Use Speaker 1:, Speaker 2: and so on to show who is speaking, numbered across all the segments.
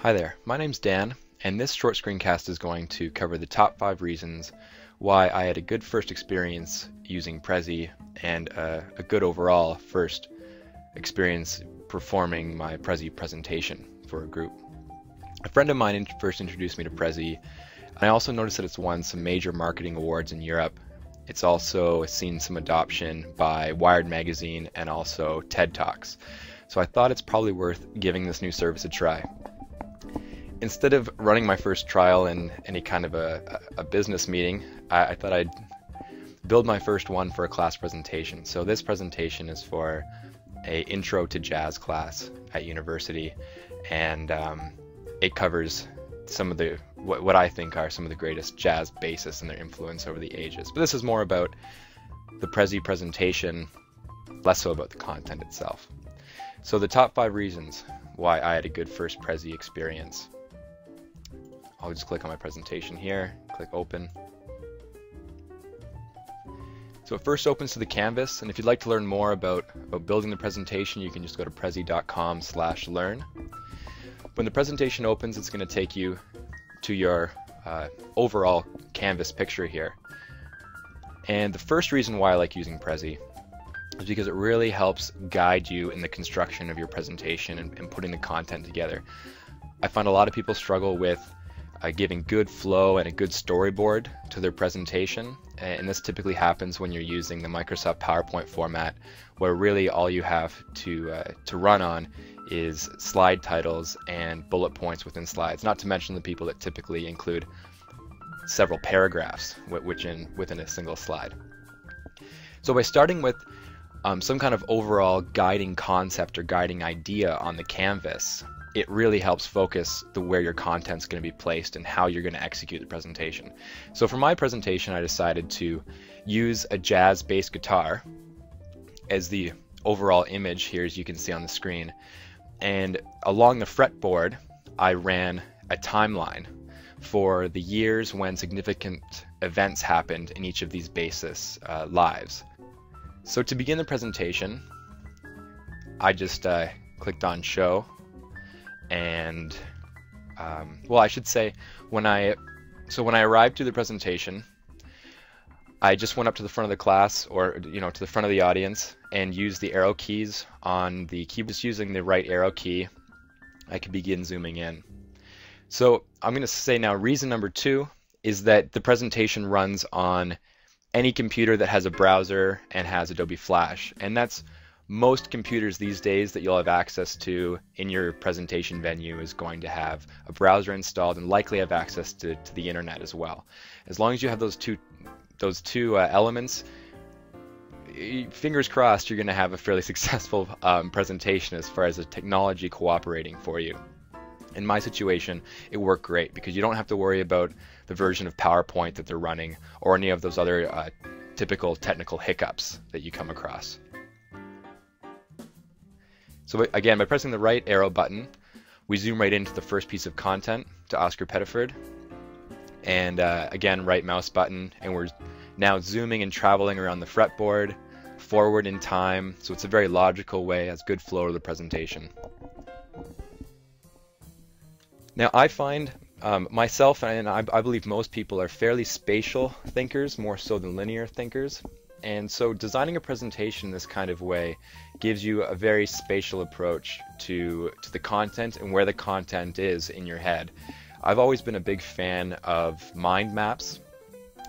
Speaker 1: Hi there, my name's Dan, and this short screencast is going to cover the top 5 reasons why I had a good first experience using Prezi and a good overall first experience performing my Prezi presentation for a group. A friend of mine first introduced me to Prezi, and I also noticed that it's won some major marketing awards in Europe. It's also seen some adoption by Wired magazine and also TED Talks. So I thought it's probably worth giving this new service a try. Instead of running my first trial in any kind of a business meeting, I thought I'd build my first one for a class presentation. So this presentation is for a intro to jazz class at university, and it covers some of the what I think are some of the greatest jazz bassists and their influence over the ages. But this is more about the Prezi presentation, less so about the content itself. So the top 5 reasons why I had a good first Prezi experience. I'll just click on my presentation here, click open. So it first opens to the canvas, and if you'd like to learn more about building the presentation, you can just go to prezi.com/learn. When the presentation opens, it's going to take you to your overall canvas picture here. And the first reason why I like using Prezi is because it really helps guide you in the construction of your presentation and putting the content together. I find a lot of people struggle with giving good flow and a good storyboard to their presentation, and this typically happens when you're using the Microsoft PowerPoint format, where really all you have to run on is slide titles and bullet points within slides, not to mention the people that typically include several paragraphs within a single slide. So by starting with some kind of overall guiding concept or guiding idea on the canvas, it really helps focus where your content's going to be placed and how you're going to execute the presentation. So for my presentation, I decided to use a jazz bass guitar as the overall image here, as you can see on the screen. And along the fretboard, I ran a timeline for the years when significant events happened in each of these bassists' lives. So to begin the presentation, I just clicked on Show. And well, I should say when I arrived to the presentation, I just went up to the front of the class, or to the front of the audience, and used the arrow keys on the keyboard. Just using the right arrow key, I could begin zooming in. So I'm going to say now, reason number 2 is that the presentation runs on any computer that has a browser and has Adobe Flash, and that's most computers these days that you'll have access to in your presentation venue is going to have a browser installed and likely have access to the internet as well. As long as you have those two elements, fingers crossed, you're going to have a fairly successful presentation as far as the technology cooperating for you. In my situation, it worked great because you don't have to worry about the version of PowerPoint that they're running or any of those other typical technical hiccups that you come across. So again, by pressing the right arrow button, we zoom right into the first piece of content, to Oscar Pettiford. And again, right mouse button, and we're now zooming and traveling around the fretboard, forward in time. So it's a very logical way, has good flow to the presentation. Now I find myself, and I believe most people, are fairly spatial thinkers, more so than linear thinkers. And so designing a presentation this kind of way gives you a very spatial approach to the content and where the content is in your head. I've always been a big fan of mind maps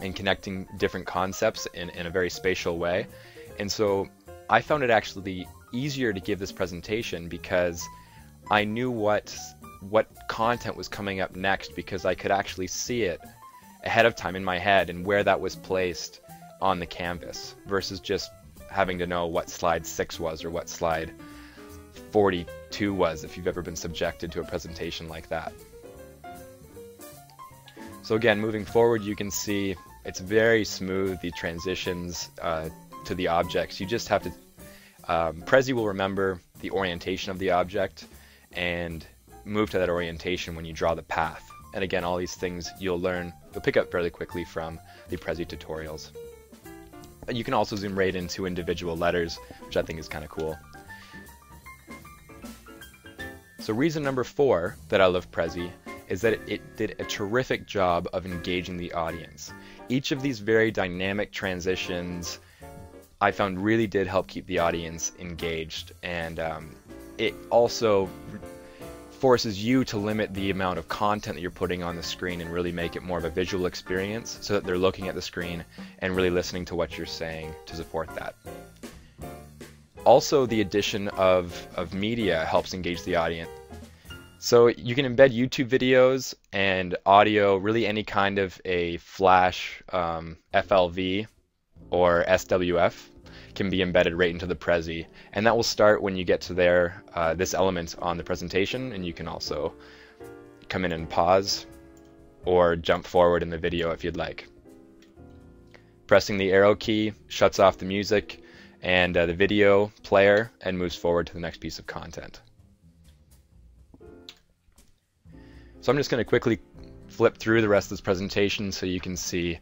Speaker 1: and connecting different concepts in a very spatial way. And so I found it actually easier to give this presentation because I knew what content was coming up next, because I could actually see it ahead of time in my head and where that was placed on the canvas, versus just having to know what slide 6 was or what slide 42 was, if you've ever been subjected to a presentation like that. So again, moving forward, you can see it's very smooth, the transitions to the objects. You just have to, Prezi will remember the orientation of the object and move to that orientation when you draw the path. And again, all these things you'll pick up fairly quickly from the Prezi tutorials. You can also zoom right into individual letters, which I think is kind of cool. So reason number 4 that I love Prezi is that it did a terrific job of engaging the audience. Each of these very dynamic transitions I found really did help keep the audience engaged, and it also forces you to limit the amount of content that you're putting on the screen and really make it more of a visual experience so that they're looking at the screen and really listening to what you're saying to support that. Also, the addition of media helps engage the audience. So you can embed YouTube videos and audio, really any kind of a flash FLV or SWF can be embedded right into the Prezi, and that will start when you get to this element on the presentation, and you can also come in and pause or jump forward in the video if you'd like. Pressing the arrow key shuts off the music and the video player and moves forward to the next piece of content. So I'm just going to quickly flip through the rest of this presentation so you can see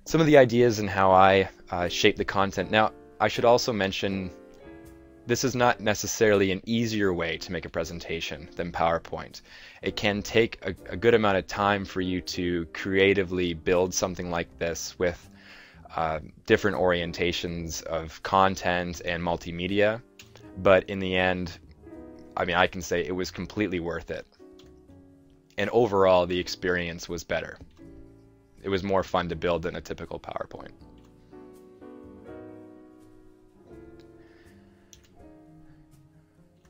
Speaker 1: some of the ideas and how I shape the content. Now, I should also mention this is not necessarily an easier way to make a presentation than PowerPoint. It can take a good amount of time for you to creatively build something like this with different orientations of content and multimedia, but in the end, I mean, I can say it was completely worth it. And overall, the experience was better. It was more fun to build than a typical PowerPoint.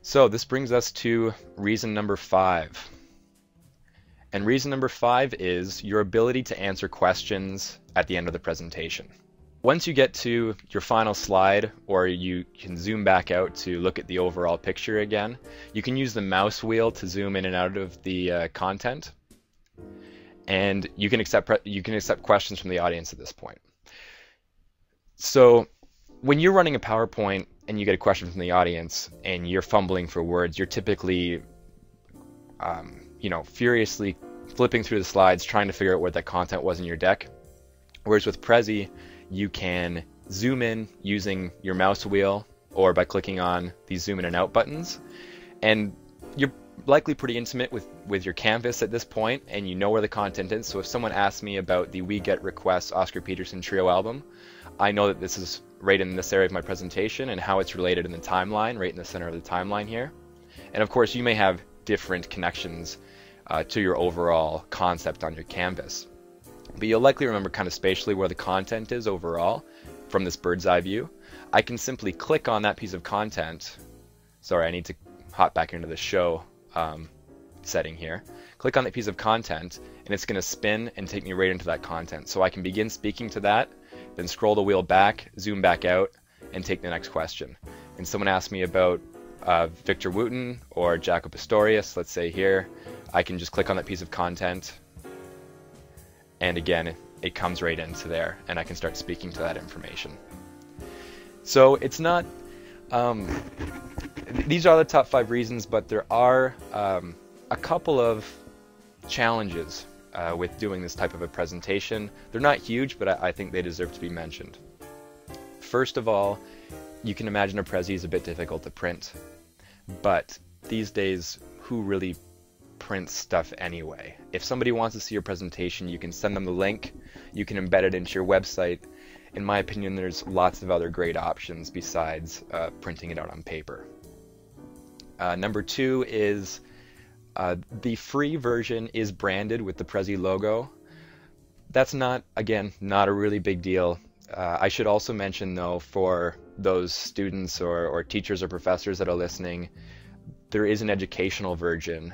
Speaker 1: So this brings us to reason number 5. And reason number 5 is your ability to answer questions at the end of the presentation. Once you get to your final slide, or you can zoom back out to look at the overall picture again, you can use the mouse wheel to zoom in and out of the content, and you can accept questions from the audience at this point. So when you're running a PowerPoint and you get a question from the audience and you're fumbling for words, you're typically furiously flipping through the slides trying to figure out what that content was in your deck. Whereas with Prezi, you can zoom in using your mouse wheel or by clicking on these zoom in and out buttons, and you're likely pretty intimate with your canvas at this point, and you know where the content is. So if someone asks me about the We Get Requests Oscar Peterson Trio album, I know that this is right in this area of my presentation and how it's related in the timeline, right in the center of the timeline here. And of course, you may have different connections to your overall concept on your canvas. But you'll likely remember kind of spatially where the content is overall from this bird's eye view. I can simply click on that piece of content. Sorry, I need to hop back into the show setting here. Click on that piece of content, and it's going to spin and take me right into that content. So I can begin speaking to that, then scroll the wheel back, zoom back out, and take the next question. And someone asked me about Victor Wooten or Jaco Pastorius, let's say here. I can just click on that piece of content, and again, it comes right into there, and I can start speaking to that information. So it's not, these are the top 5 reasons, but there are a couple of challenges with doing this type of a presentation. They're not huge, but I think they deserve to be mentioned. First of all, you can imagine a Prezi is a bit difficult to print, but these days, who really prints stuff anyway? If somebody wants to see your presentation, you can send them the link, you can embed it into your website. In my opinion, there's lots of other great options besides printing it out on paper. Number 2 is the free version is branded with the Prezi logo. That's not a really big deal. I should also mention, though, for those students or teachers or professors that are listening, there is an educational version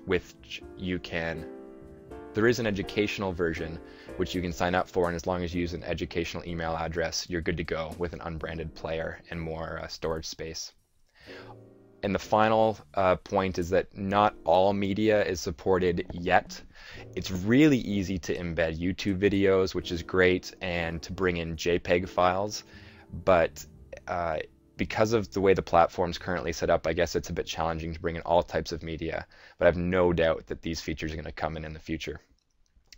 Speaker 1: which you can sign up for, and as long as you use an educational email address, you're good to go with an unbranded player and more storage space. And the final point is that not all media is supported yet. It's really easy to embed YouTube videos, which is great, and to bring in JPEG files, but because of the way the platform's currently set up, I guess it's a bit challenging to bring in all types of media, but I have no doubt that these features are going to come in the future.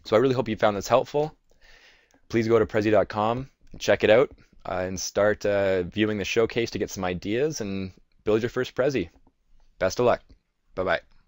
Speaker 1: So I really hope you found this helpful. Please go to Prezi.com, check it out, and start viewing the showcase to get some ideas and build your first Prezi. Best of luck. Bye-bye.